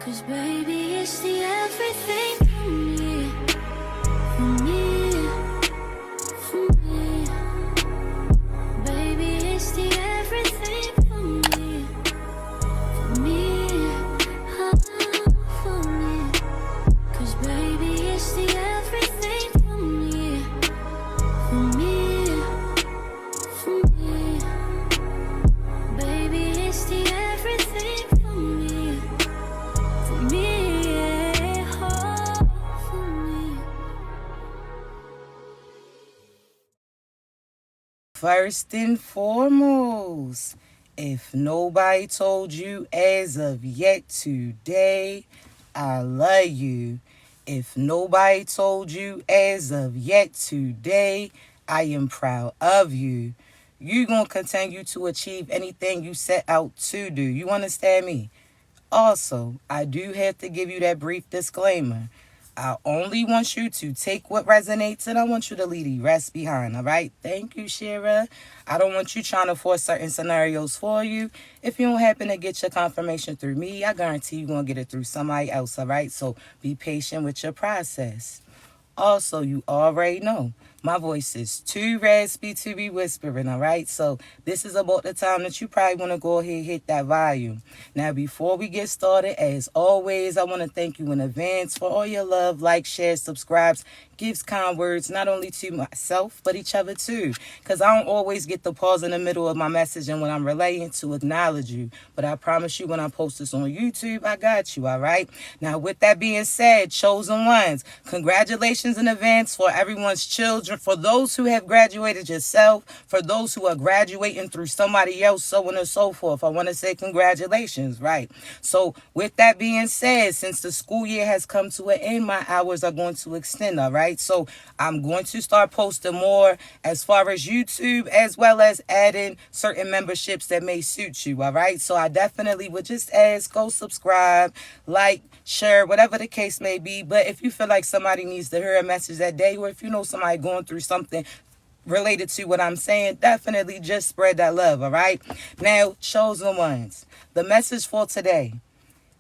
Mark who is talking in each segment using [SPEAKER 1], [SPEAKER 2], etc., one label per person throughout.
[SPEAKER 1] 'Cause baby, it's the everything for me, for me, for me. Baby, it's the everything for me, for me, for me. 'Cause baby, it's the everything for me, for me, for me. Baby, it's the everything for me, for me, oh, for me.
[SPEAKER 2] First and foremost, if nobody told you as of yet today, I love you. If nobody told you as of yet today, I am proud of you. You're going to continue to achieve anything you set out to do. You understand me? Also, I do have to give you that brief disclaimer. I only want you to take what resonates and I want you to leave the rest behind, all right? Thank you, Shira. I don't want you trying to force certain scenarios for you. If you don't happen to get your confirmation through me, I guarantee you're going to get it through somebody else, all right? So be patient with your process. Also, you already know my voice is too raspy to be whispering, all right? So this is about the time that you probably want to go ahead and hit that volume. Now, before we get started, as always, I want to thank you in advance for all your love, like, share, subscribes, gives kind words, not only to myself, but each other too. Because I don't always get the pause in the middle of my message and when I'm relaying to acknowledge you. But I promise you when I post this on YouTube, I got you, all right? Now, with that being said, chosen ones, congratulations in advance for everyone's children, for those who have graduated yourself, for those who are graduating through somebody else, so on and so forth. I want to say congratulations, right? So with that being said, since the school year has come to an end, my hours are going to extend, all right? So I'm going to start posting more as far as YouTube, as well as adding certain memberships that may suit you, all right? So I definitely would just ask, go subscribe, like, share, whatever the case may be. But if you feel like somebody needs to hear a message that day, or if you know somebody going through something related to what I'm saying, definitely just spread that love, all right? Now, chosen ones, the message for today.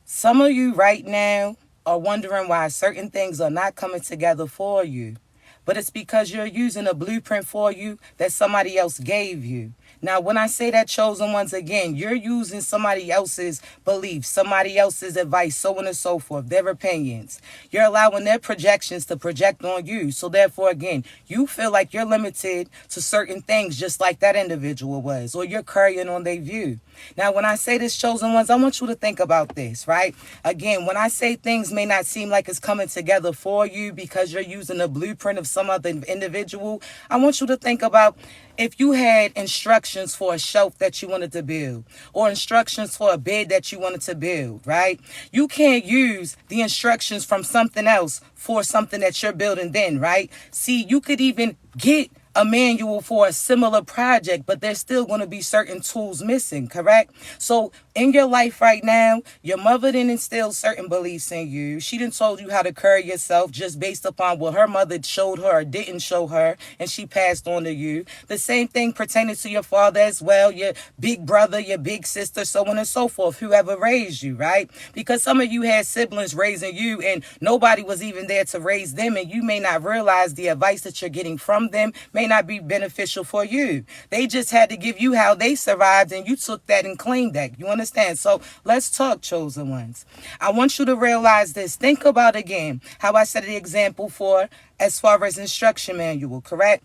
[SPEAKER 2] Some of you right now are wondering why certain things are not coming together for you. But it's because you're using a blueprint for you that somebody else gave you. Now, when I say that, chosen ones, again, you're using somebody else's beliefs, somebody else's advice, so on and so forth, their opinions. You're allowing their projections to project on you. So therefore, again, you feel like you're limited to certain things just like that individual was, or you're carrying on their view. Now, when I say this, chosen ones, I want you to think about this, right? Again, when I say things may not seem like it's coming together for you because you're using a blueprint of some other individual, I want you to think about if you had instructions for a shelf that you wanted to build or instructions for a bed that you wanted to build, right? You can't use the instructions from something else for something that you're building then, right? See, you could even get a manual for a similar project, but there's still going to be certain tools missing, correct? So in your life right now, your mother didn't instill certain beliefs in you. She didn't told you how to carry yourself just based upon what her mother showed her or didn't show her, and she passed on to you. The same thing pertaining to your father as well, your big brother, your big sister, so on and so forth, whoever raised you, right? Because some of you had siblings raising you and nobody was even there to raise them, and you may not realize the advice that you're getting from them may not be beneficial for you. They just had to give you how they survived, and you took that and claimed that. You understand? So let's talk, chosen ones. I want you to realize this. Think about again how I said the example for as far as instruction manual, correct?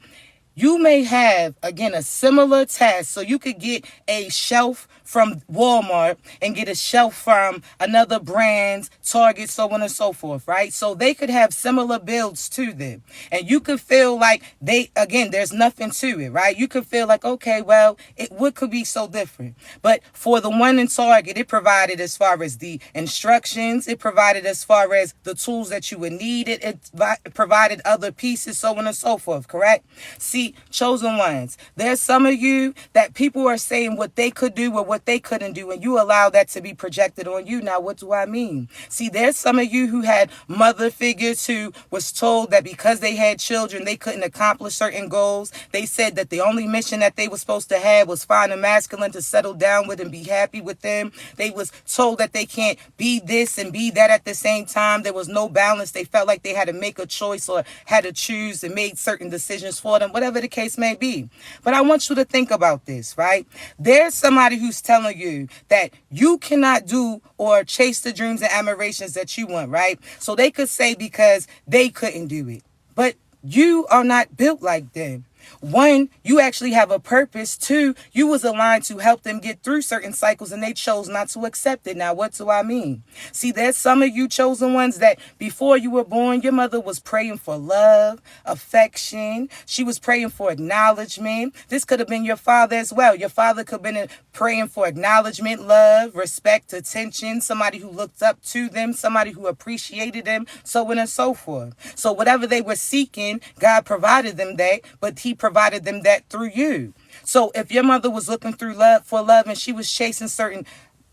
[SPEAKER 2] You may have, again, a similar task. So you could get a shelf from Walmart and get a shelf from another brand, Target, so on and so forth, right? So they could have similar builds to them. And you could feel like there's nothing to it, right? You could feel like, okay, well, what could be so different? But for the one in Target, it provided as far as the instructions, it provided as far as the tools that you would need, it provided other pieces, so on and so forth, correct? See, chosen ones, there's some of you that people are saying what they could do with what they couldn't do, and you allow that to be projected on you. Now, what do I mean? See, there's some of you who had mother figures who was told that because they had children, they couldn't accomplish certain goals. They said that the only mission that they were supposed to have was find a masculine to settle down with and be happy with them. They was told that they can't be this and be that at the same time. There was no balance. They felt like they had to make a choice or had to choose and made certain decisions for them, whatever the case may be. But I want you to think about this, right? There's somebody who's telling you that you cannot do or chase the dreams and admirations that you want, right? So they could say because they couldn't do it. But you are not built like them. One, you actually have a purpose. Two, you was aligned to help them get through certain cycles and they chose not to accept it. Now, what do I mean? See, there's some of you chosen ones that before you were born, your mother was praying for love, affection. She was praying for acknowledgement. This could have been your father as well. Your father could have been praying for acknowledgement, love, respect, attention, somebody who looked up to them, somebody who appreciated them, so on and so forth. So whatever they were seeking, God provided them that, but he provided them that through you. So if your mother was looking through love for love and she was chasing certain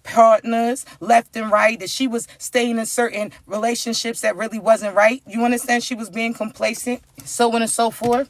[SPEAKER 2] partners left and right, that she was staying in certain relationships that really wasn't right, you understand, she was being complacent, so on and so forth.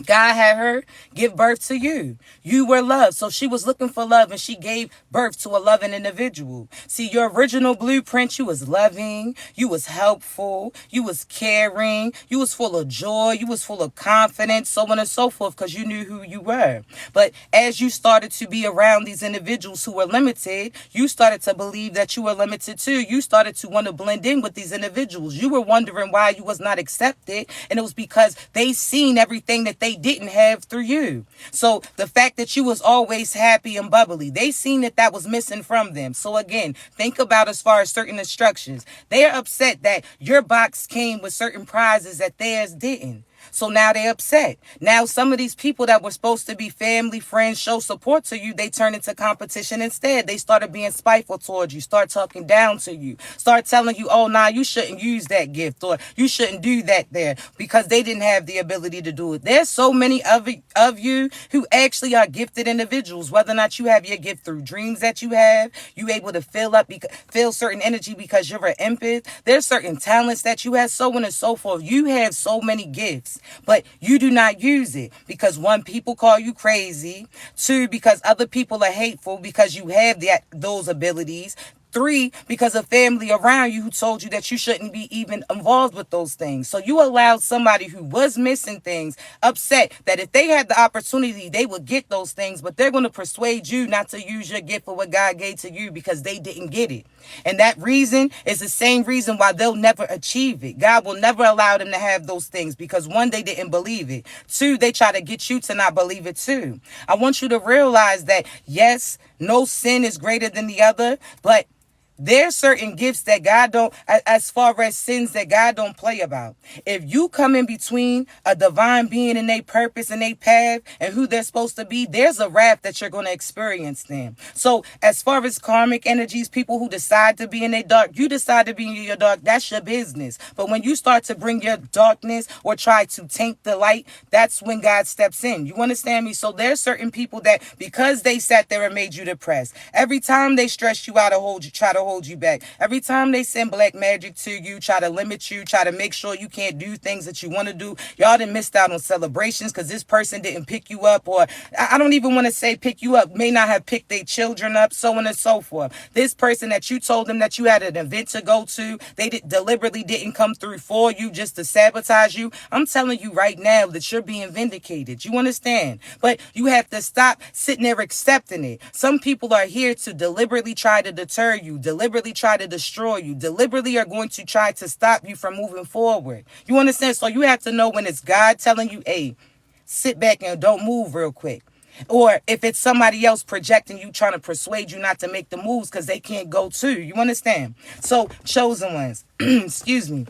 [SPEAKER 2] God had her give birth to you. You were loved. So she was looking for love and she gave birth to a loving individual. See, your original blueprint, you was loving, you was helpful, you was caring, you was full of joy, you was full of confidence, so on and so forth, because you knew who you were. But as you started to be around these individuals who were limited, you started to believe that you were limited too. You started to want to blend in with these individuals. You were wondering why you was not accepted, and it was because they seen everything that they didn't have through you. So the fact that you was always happy and bubbly, they seen that was missing from them. So again, think about as far as certain instructions. They're upset that your box came with certain prizes that theirs didn't. So now they're upset. Now some of these people that were supposed to be family, friends, show support to you, they turn into competition instead. They started being spiteful towards you, start talking down to you, start telling you, oh, nah, you shouldn't use that gift or you shouldn't do that there because they didn't have the ability to do it. There's so many of you who actually are gifted individuals, whether or not you have your gift through dreams that you have, you able to feel certain energy because you're an empath. There's certain talents that you have, so on and so forth. You have so many gifts. But you do not use it because one, people call you crazy. Two, because other people are hateful because you have those abilities. Three, because of family around you who told you that you shouldn't be even involved with those things. So you allowed somebody who was missing things upset that if they had the opportunity, they would get those things, but they're going to persuade you not to use your gift for what God gave to you because they didn't get it. And that reason is the same reason why they'll never achieve it. God will never allow them to have those things because one, they didn't believe it. Two, they try to get you to not believe it too. I want you to realize that yes, no sin is greater than the other, but there's certain gifts that God don't, as far as sins that God don't play about. If you come in between a divine being and their purpose and their path and who they're supposed to be, there's a wrath that you're going to experience then. So as far as karmic energies, people who decide to be in their dark, you decide to be in your dark, that's your business. But when you start to bring your darkness or try to taint the light, that's when God steps in. You understand me? So there's certain people that because they sat there and made you depressed, every time they stress you out or try to hold you back. Every time they send black magic to you, try to limit you, try to make sure you can't do things that you want to do. Y'all done missed out on celebrations because this person didn't pick you up, or I don't even want to say pick you up, may not have picked their children up, so on and so forth. This person that you told them that you had an event to go to, they deliberately didn't come through for you just to sabotage you. I'm telling you right now that you're being vindicated. You understand? But you have to stop sitting there accepting it. Some people are here to deliberately try to deter you, deliberately try to destroy you, deliberately are going to try to stop you from moving forward. You understand? So you have to know when it's God telling you, hey, sit back and don't move real quick. Or if it's somebody else projecting you, trying to persuade you not to make the moves because they can't go too. You understand? So chosen ones, excuse me.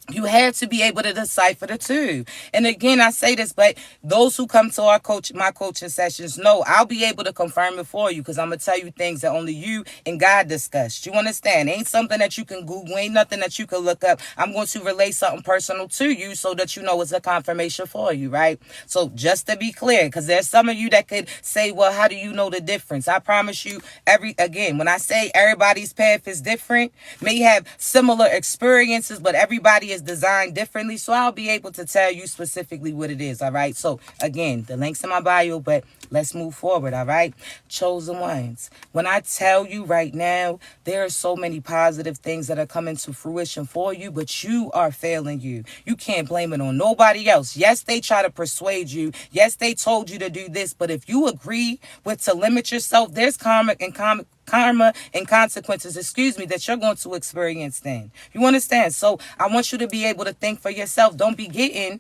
[SPEAKER 2] You have to be able to decipher the two. And again, I say this, but those who come to my coaching sessions know I'll be able to confirm it for you, because I'm going to tell you things that only you and God discussed. You understand? Ain't something that you can Google, ain't nothing that you can look up. I'm going to relay something personal to you so that you know it's a confirmation for you, right? So just to be clear, because there's some of you that could say, well, how do you know the difference? I promise you, when I say everybody's path is different, may have similar experiences, but everybody is designed differently. So I'll be able to tell you specifically what it is. All right. So again, the link's in my bio, but let's move forward. All right. Chosen ones. When I tell you right now, there are so many positive things that are coming to fruition for you, but you are failing you. You can't blame it on nobody else. Yes, they try to persuade you. Yes, they told you to do this, but if you agree with to limit yourself, there's karma and consequences, that you're going to experience then. You understand? So I want you to be able to think for yourself. Don't be getting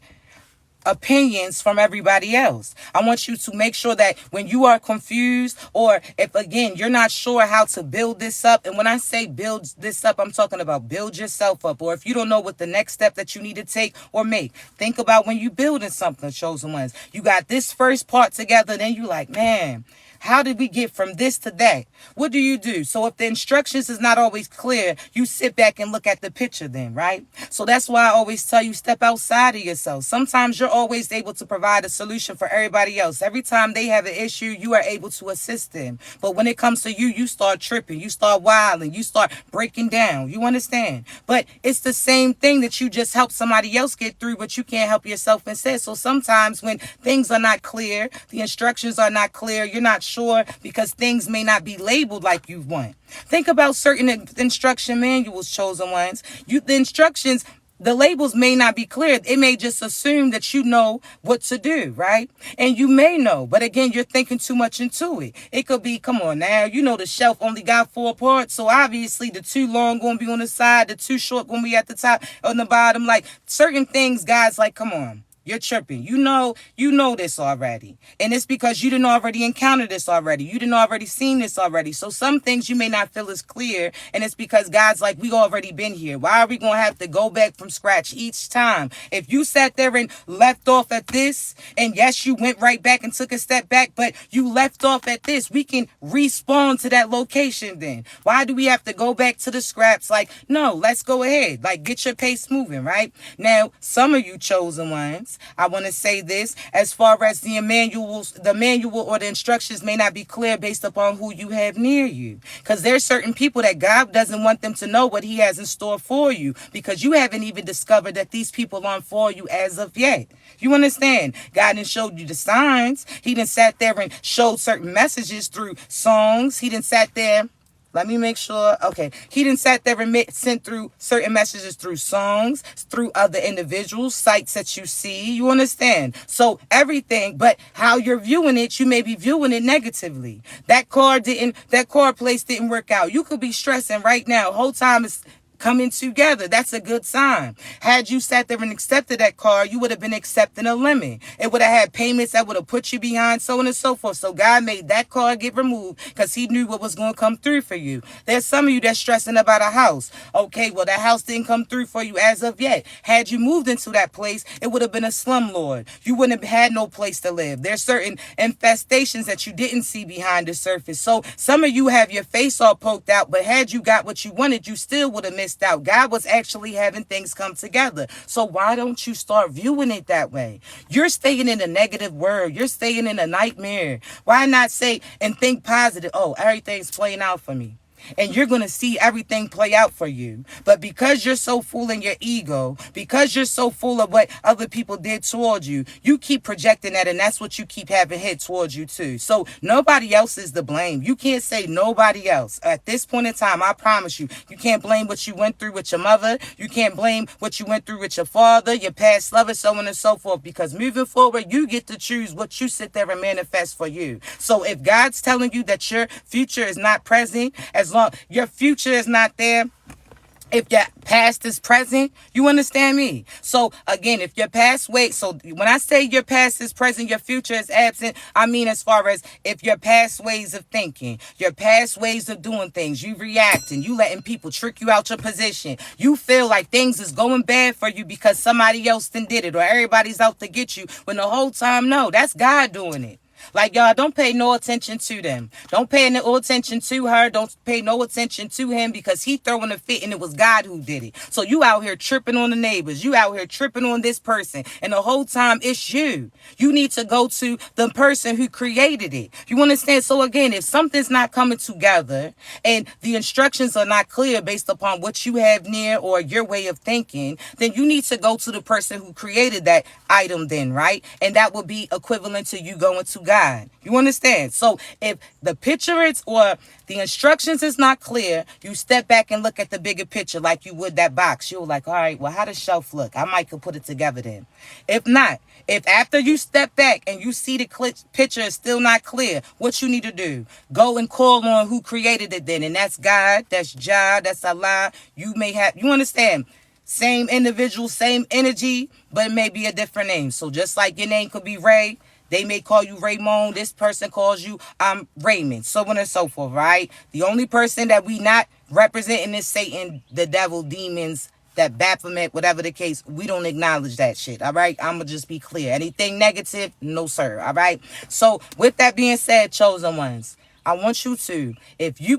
[SPEAKER 2] opinions from everybody else. I want you to make sure that when you are confused, or if again you're not sure how to build this up, and when I say build this up, I'm talking about build yourself up, or if you don't know what the next step that you need to take or make, think about when you building something, chosen ones. You got this first part together, then you like, man, how did we get from this to that? What do? So if the instructions is not always clear, you sit back and look at the picture then, right? So that's why I always tell you, step outside of yourself. Sometimes you're always able to provide a solution for everybody else. Every time they have an issue, you are able to assist them. But when it comes to you, you start tripping, you start wilding, you start breaking down. You understand? But it's the same thing that you just help somebody else get through, but you can't help yourself instead. So sometimes when things are not clear, the instructions are not clear, you're not sure because things may not be labeled like you want. Think about certain instruction manuals, chosen ones. The instructions, the labels may not be clear. It may just assume that you know what to do, right? And you may know, but again, you're thinking too much into it. It could be, come on now, the shelf only got 4 parts, so obviously the 2 long going to be on the side, the 2 short going to be at the top, on the bottom. Like certain things, guys, like, come on. You're tripping. You know this already. And it's because you didn't already encounter this already. You didn't already seen this already. So some things you may not feel as clear. And it's because God's like, we already been here. Why are we going to have to go back from scratch each time? If you sat there and left off at this, and yes, you went right back and took a step back, but you left off at this, we can respawn to that location then. Why do we have to go back to the scraps? Like, no, let's go ahead. Like, get your pace moving, right? Now, some of you chosen ones, I want to say this, as far as the manual or the instructions may not be clear based upon who you have near you. Because there's certain people that God doesn't want them to know what he has in store for you, because you haven't even discovered that these people aren't for you as of yet. You understand? God didn't show you the signs. He didn't sat there and showed certain messages through songs. He didn't sat there. Let me make sure. Okay. He didn't sat there and sent through certain messages through songs, through other individuals, sites that you see. You understand? So everything, but how you're viewing it, you may be viewing it negatively. That car place didn't work out. You could be stressing right now. Whole time is coming together. That's a good sign. Had you sat there and accepted that car, you would have been accepting a lemon. It would have had payments that would have put you behind, so on and so forth. So God made that car get removed because he knew what was going to come through for you. There's some of you that's stressing about a house. Okay, well, that house didn't come through for you as of yet. Had you moved into that place, it would have been a slumlord. You wouldn't have had no place to live. There's certain infestations that you didn't see behind the surface. So some of you have your face all poked out, but had you got what you wanted, you still would have missed out. God was actually having things come together. So why don't you start viewing it that way? You're staying in a negative world. You're staying in a nightmare. Why not say and think positive? Oh, everything's playing out for me. And you're going to see everything play out for you. But because you're so full in your ego, because you're so full of what other people did towards you, you keep projecting that, and that's what you keep having hit towards you too. So nobody else is to blame. You can't say nobody else. At this point in time, I promise you, you can't blame what you went through with your mother. You can't blame what you went through with your father, your past lover, so on and so forth. Because moving forward, you get to choose what you sit there and manifest for you. So if God's telling you that your future is not present, as long your future is not there, If your past is present, you understand me? So again, if your past wait, so when I say your past is present, your future is absent, I mean as far as if your past ways of thinking, your past ways of doing things, you reacting, you letting people trick you out your position, you feel like things is going bad for you because somebody else done did it or everybody's out to get you, when the whole time, no, that's God doing it. Like, y'all, don't pay no attention to them. Don't pay no attention to her. Don't pay no attention to him because he throwing a fit and it was God who did it. So you out here tripping on the neighbors. You out here tripping on this person. And the whole time it's you. You need to go to the person who created it. You understand? So again, if something's not coming together and the instructions are not clear based upon what you have near or your way of thinking, then you need to go to the person who created that item then, right? And that would be equivalent to you going to God. You understand? So if the picture is or the instructions is not clear, you step back and look at the bigger picture like you would that box. You're like, all right, well, how does shelf look? I might could put it together then. If not, if after you step back and you see the picture is still not clear, what you need to do, go and call on who created it then. And that's God, that's Jah, that's Allah. You may have, you understand? Same individual, same energy, but it may be a different name. So just like your name could be Ray, they may call you Raymond. This person calls you Raymond, so on and so forth, right? The only person that we not representing is Satan, the devil, demons, that Baphomet, whatever the case. We don't acknowledge that shit, all right? I'm going to just be clear. Anything negative, no, sir, all right? So with that being said, chosen ones, I want you to,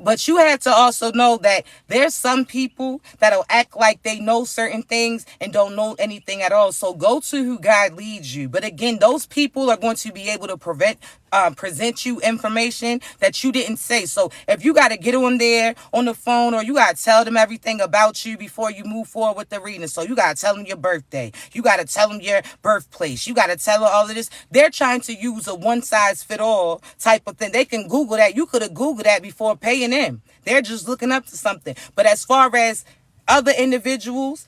[SPEAKER 2] but you have to also know that there's some people that'll act like they know certain things and don't know anything at all. So go to who God leads you. But again, those people are going to be able to present you information that you didn't say. So if you got to get on there on the phone or you got to tell them everything about you before you move forward with the reading. So you got to tell them your birthday. You got to tell them your birthplace. You got to tell them all of this. They're trying to use a one size fit all type of thing. They can Google that. You could have Googled that before paying them. They're just looking up to something. But as far as other individuals,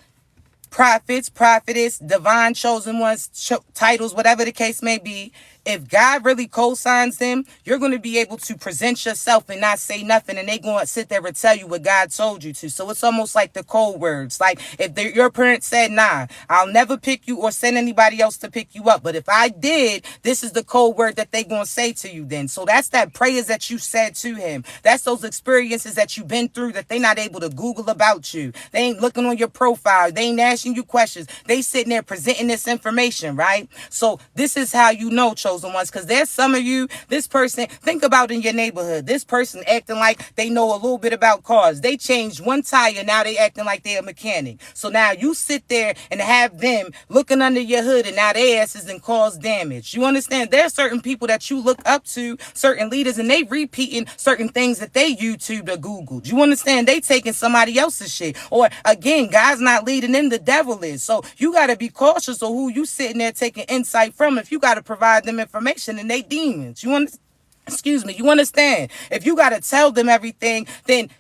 [SPEAKER 2] prophets, prophetess, divine chosen ones, titles, whatever the case may be, if God really co-signs them, you're going to be able to present yourself and not say nothing, and they're going to sit there and tell you what God told you to. So it's almost like the code words. Like if your parents said, nah, I'll never pick you or send anybody else to pick you up. But if I did, this is the code word that they're going to say to you then. So that's that prayers that you said to him. That's those experiences that you've been through that they're not able to Google about you. They ain't looking on your profile. They ain't asking you questions. They sitting there presenting this information, right? So this is how you know, chosen ones, because there's some of you, this person, think about in your neighborhood, this person acting like they know a little bit about cars. They changed one tire, now they acting like they're a mechanic. So now you sit there and have them looking under your hood and now their asses and cause damage. You understand? There's certain people that you look up to, certain leaders, and they repeating certain things that they YouTube or Googled. You understand? They taking somebody else's shit. Or again, God's not leading them, the devil is. So you got to be cautious of who you sitting there taking insight from. If you got to provide them information and they demons, you understand? If you got to tell them everything, then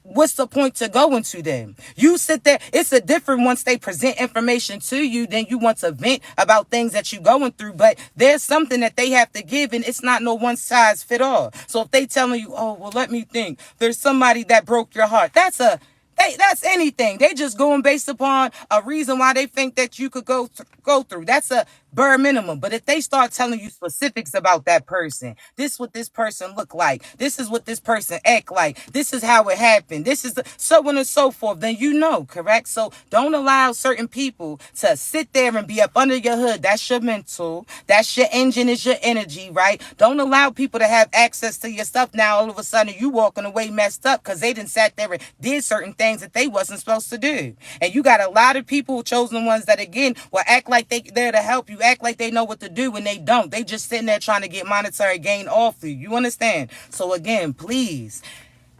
[SPEAKER 2] what's the point to going to them? You sit there. It's a different once they present information to you, then you want to vent about things that you're going through. But there's something that they have to give, and it's not no one size fit all. So if they telling you, oh, well, let me think, there's somebody that broke your heart. That's anything. They just going based upon a reason why they think that you could go through. That's a bare minimum. But if they start telling you specifics about that person, this is what this person look like, this is what this person act like, this is how it happened, this is so on and so forth, then you know, correct? So don't allow certain people to sit there and be up under your hood. That's your mental, that's your engine, is your energy, right? Don't allow people to have access to your stuff. Now all of a sudden you walking away messed up because they didn't sat there and did certain things that they wasn't supposed to do. And you got a lot of people, chosen ones, that again will act like they there to help you, act like they know what to do when they don't. They just sitting there trying to get monetary gain off you. You understand? So again, please,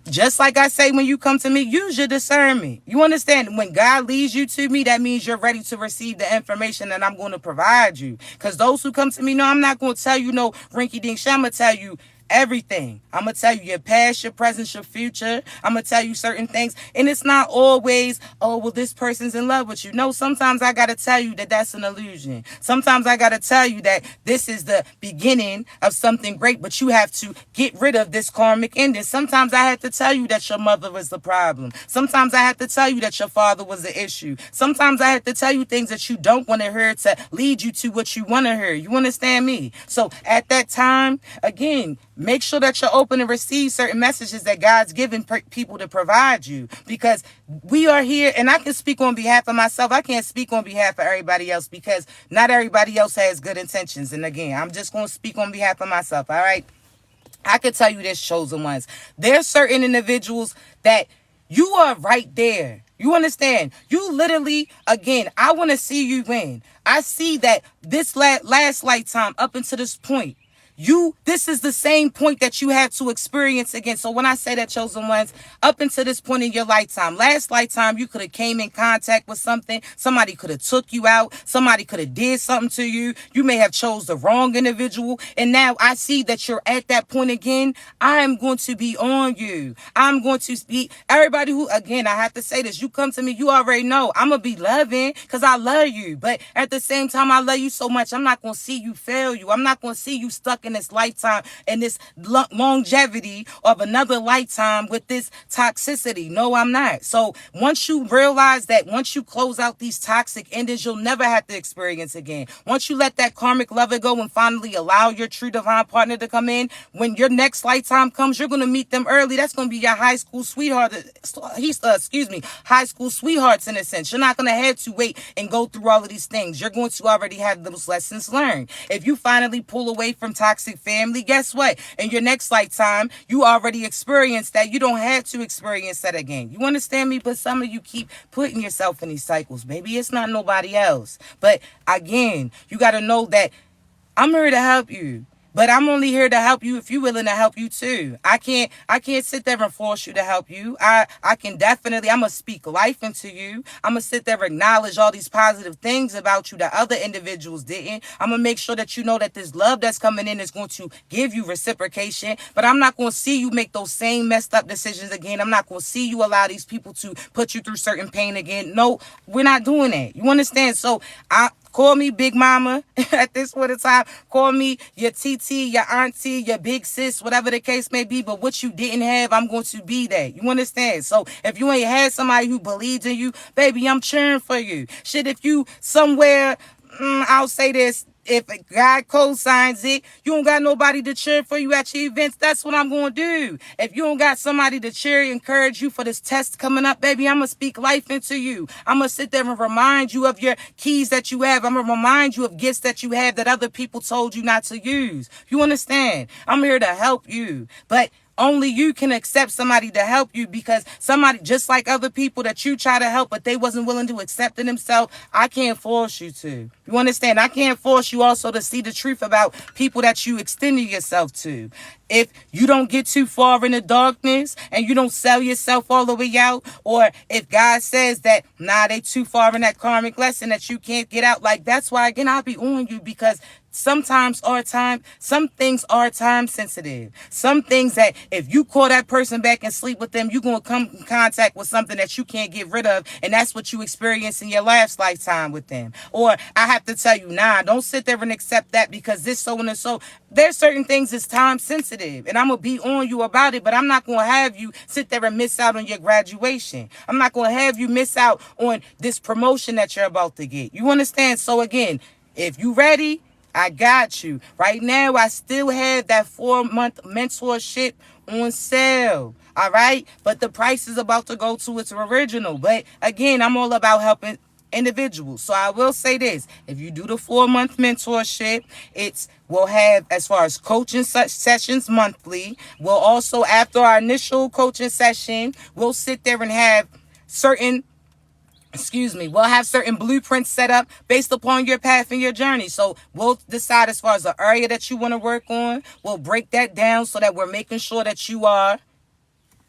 [SPEAKER 2] just like I say, when you come to me, use your discernment. You understand? When God leads you to me, that means you're ready to receive the information that I'm going to provide you. Because those who come to me, no, I'm not going to tell you no rinky dink shit. I'm going to tell you everything. I'm going to tell you your past, your present, your future. I'm going to tell you certain things. And it's not always, oh, well, this person's in love with you. No, sometimes I got to tell you that that's an illusion. Sometimes I got to tell you that this is the beginning of something great, but you have to get rid of this karmic ending. Sometimes I have to tell you that your mother was the problem. Sometimes I have to tell you that your father was the issue. Sometimes I have to tell you things that you don't want to hear to lead you to what you want to hear. You understand me? So at that time, again, make sure that you're open to receive certain messages that God's given people to provide you, because we are here, and I can speak on behalf of myself. I can't speak on behalf of everybody else because not everybody else has good intentions. And again, I'm just going to speak on behalf of myself. All right. I can tell you this, chosen ones. There's certain individuals that you are right there. You understand? You literally, again, I want to see you win. I see that this last lifetime up until this point, this is the same point that you have to experience again. So when I say that, chosen ones, up until this point in your lifetime, last lifetime, you could have came in contact with something. Somebody could have took you out. Somebody could have did something to you. You may have chose the wrong individual. And now I see that you're at that point again. I am going to be on you. I'm going to be everybody who, again, I have to say this. You come to me, you already know I'm going to be loving because I love you. But at the same time, I love you so much. I'm not going to see you fail you. I'm not going to see you stuck in this lifetime and this longevity of another lifetime with this toxicity. No, I'm not. So once you realize that, once you close out these toxic endings, you'll never have to experience again. Once you let that karmic lover go and finally allow your true divine partner to come in, when your next lifetime comes, you're going to meet them early. That's going to be your high school sweetheart. High school sweethearts in a sense. You're not going to have to wait and go through all of these things. You're going to already have those lessons learned. If you finally pull away from toxic family, guess what? In your next lifetime, you already experienced that. You don't have to experience that again. You understand me? But some of you keep putting yourself in these cycles. Baby, it's not nobody else. But again, you got to know that I'm here to help you. But I'm only here to help you if you're willing to help you too. I can't sit there and force you to help you. I can definitely, I'm going to speak life into you. I'm going to sit there and acknowledge all these positive things about you that other individuals didn't. I'm going to make sure that you know that this love that's coming in is going to give you reciprocation. But I'm not going to see you make those same messed up decisions again. I'm not going to see you allow these people to put you through certain pain again. No, we're not doing that. You understand? So call me Big Mama at this point in time. Call me your TT, your auntie, your big sis, whatever the case may be. But what you didn't have, I'm going to be that. You understand? So if you ain't had somebody who believes in you, baby, I'm cheering for you. Shit, if you somewhere, I'll say this. If God co-signs it, you don't got nobody to cheer for you at your events. That's what I'm going to do. If you don't got somebody to cheer, encourage you for this test coming up, baby, I'm going to speak life into you. I'm going to sit there and remind you of your keys that you have. I'm going to remind you of gifts that you have that other people told you not to use. You understand? I'm here to help you. But only you can accept somebody to help you, because somebody just like other people that you try to help, but they wasn't willing to accept it themselves. I can't force you to. You understand? I can't force you also to see the truth about people that you extended yourself to. If you don't get too far in the darkness and you don't sell yourself all the way out, or if God says that, nah, they too far in that karmic lesson that you can't get out, like, that's why, again, I'll be on you, because some things are time sensitive. Some things that if you call that person back and sleep with them, you're going to come in contact with something that you can't get rid of. And that's what you experienced in your last lifetime with them. Or I have to tell you, nah, don't sit there and accept that because this, so and so. There's certain things that's time sensitive, and I'm going to be on you about it, but I'm not going to have you sit there and miss out on your graduation. I'm not going to have you miss out on this promotion that you're about to get. You understand? So again, if you ready, I got you. Right now, I still have that 4-month mentorship on sale. All right? But the price is about to go to its original. But again, I'm all about helping individuals. So I will say this. If you do the 4-month mentorship, we'll have, as far as coaching sessions monthly. We'll also, after our initial coaching session, we'll sit there and have we'll have certain blueprints set up based upon your path and your journey. So we'll decide as far as the area that you want to work on. We'll break that down so that we're making sure that you are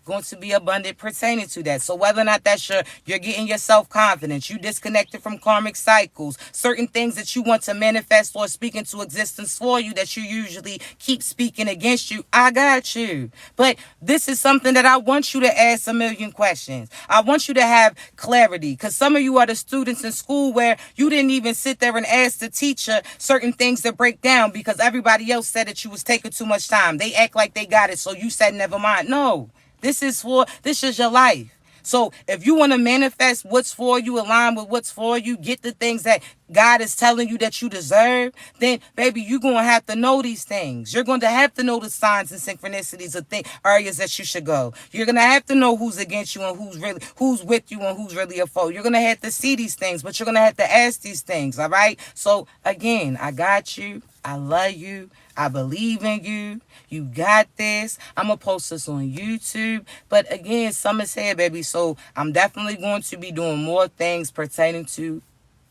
[SPEAKER 2] going to be abundant pertaining to that. So whether or not that's you're getting your self-confidence, you disconnected from karmic cycles, certain things that you want to manifest or speak into existence for you that you usually keep speaking against you, I got you. But this is something that I want you to ask a million questions. I want you to have clarity, because some of you are the students in school where you didn't even sit there and ask the teacher certain things to break down because everybody else said that you was taking too much time. They act like they got it, so you said never mind. No. This is your life. So if you want to manifest what's for you, align with what's for you, get the things that God is telling you that you deserve, then baby, you're going to have to know these things. You're going to have to know the signs and synchronicities of areas that you should go. You're going to have to know who's against you and who's with you and who's really a foe. You're going to have to see these things, but you're going to have to ask these things. All right. So again, I got you. I love you. I believe in you. You got this. I'm going to post this on YouTube. But again, summer's here, baby. So I'm definitely going to be doing more things pertaining to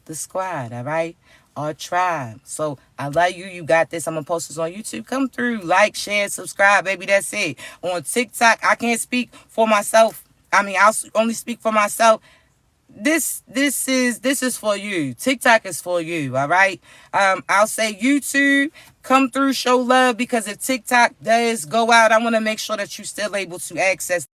[SPEAKER 2] the squad, all right? Our tribe. So I love you. You got this. I'm going to post this on YouTube. Come through. Like, share, subscribe, baby. That's it. On TikTok, I can't speak for myself. I mean, I'll only speak for myself. This is for you. TikTok is for you, all right? I'll say YouTube, come through, show love, because if TikTok does go out, I want to make sure that you're still able to access